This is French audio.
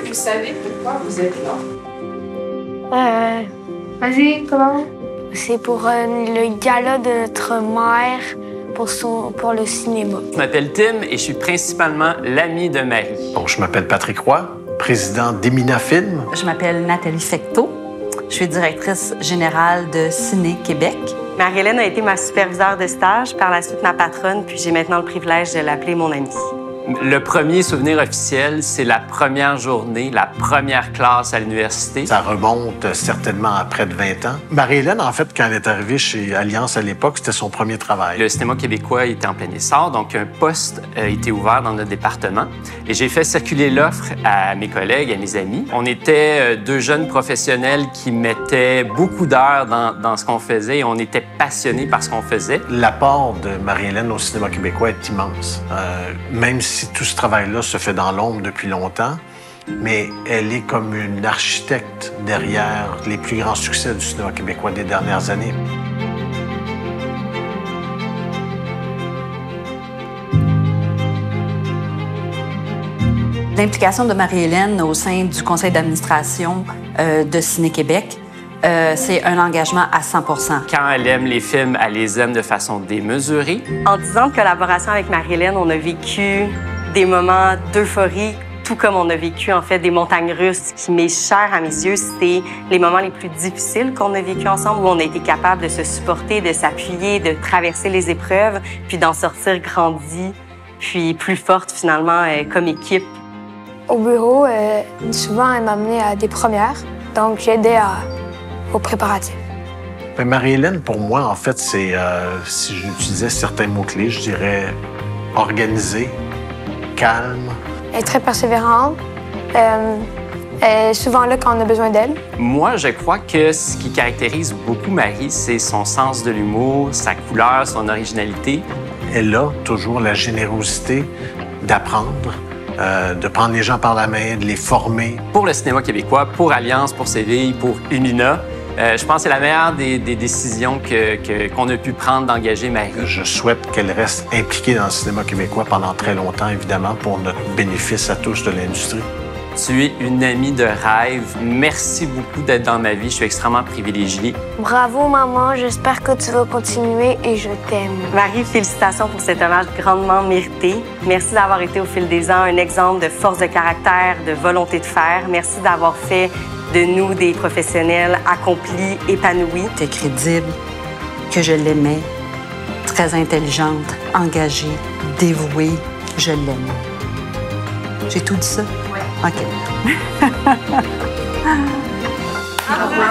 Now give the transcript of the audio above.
que vous savez pourquoi vous êtes là? Vas-y, comment? C'est pour le gala de notre mère pour le cinéma. Je m'appelle Tim et je suis principalement l'ami de Marie. Bon, je m'appelle Patrick Roy, président d'Emina Film. Je m'appelle Nathalie Fecteau. Je suis directrice générale de Ciné Québec. Marie-Hélène a été ma superviseure de stage, par la suite ma patronne, puis j'ai maintenant le privilège de l'appeler mon amie. Le premier souvenir officiel, c'est la première journée, la première classe à l'université. Ça remonte certainement à près de 20 ans. Marie-Hélène, en fait, quand elle est arrivée chez Alliance à l'époque, c'était son premier travail. Le cinéma québécois était en plein essor, donc un poste a été ouvert dans notre département. Et j'ai fait circuler l'offre à mes collègues, à mes amis. On était deux jeunes professionnels qui mettaient beaucoup d'heures dans ce qu'on faisait et on était passionnés par ce qu'on faisait. L'apport de Marie-Hélène au cinéma québécois est immense. Même si tout ce travail-là se fait dans l'ombre depuis longtemps, mais elle est comme une architecte derrière les plus grands succès du cinéma québécois des dernières années. L'implication de Marie-Hélène au sein du conseil d'administration de Ciné Québec, c'est un engagement à 100 %. Quand elle aime les films, elle les aime de façon démesurée. En 10 ans de collaboration avec Marie-Hélène, on a vécu des moments d'euphorie, tout comme on a vécu, en fait, des montagnes russes. Ce qui m'est cher à mes yeux, c'est les moments les plus difficiles qu'on a vécu ensemble, où on a été capable de se supporter, de s'appuyer, de traverser les épreuves, puis d'en sortir grandi, puis plus forte, finalement, comme équipe. Au bureau, souvent, elle m'amenait à des premières, donc j'aidais aux préparatifs. Ben, Marie-Hélène, pour moi, en fait, c'est, si j'utilisais certains mots-clés, je dirais organisée, calme. Elle est très persévérante. Elle est souvent là quand on a besoin d'elle. Moi, je crois que ce qui caractérise beaucoup Marie, c'est son sens de l'humour, sa couleur, son originalité. Elle a toujours la générosité d'apprendre, de prendre les gens par la main, de les former. Pour le cinéma québécois, pour Alliance, pour Séville, pour Emina, je pense que c'est la meilleure des décisions qu'on a pu prendre d'engager Marie. Je souhaite qu'elle reste impliquée dans le cinéma québécois pendant très longtemps, évidemment, pour notre bénéfice à tous de l'industrie. Tu es une amie de rêve. Merci beaucoup d'être dans ma vie. Je suis extrêmement privilégiée. Bravo, maman. J'espère que tu vas continuer et je t'aime. Marie, félicitations pour cet hommage grandement mérité. Merci d'avoir été au fil des ans un exemple de force de caractère, de volonté de faire. Merci d'avoir fait de nous des professionnels accomplis, épanouis. T'es crédible, que je l'aimais, très intelligente, engagée, dévouée, je l'aime. J'ai tout dit ça? Oui. OK. Bravo.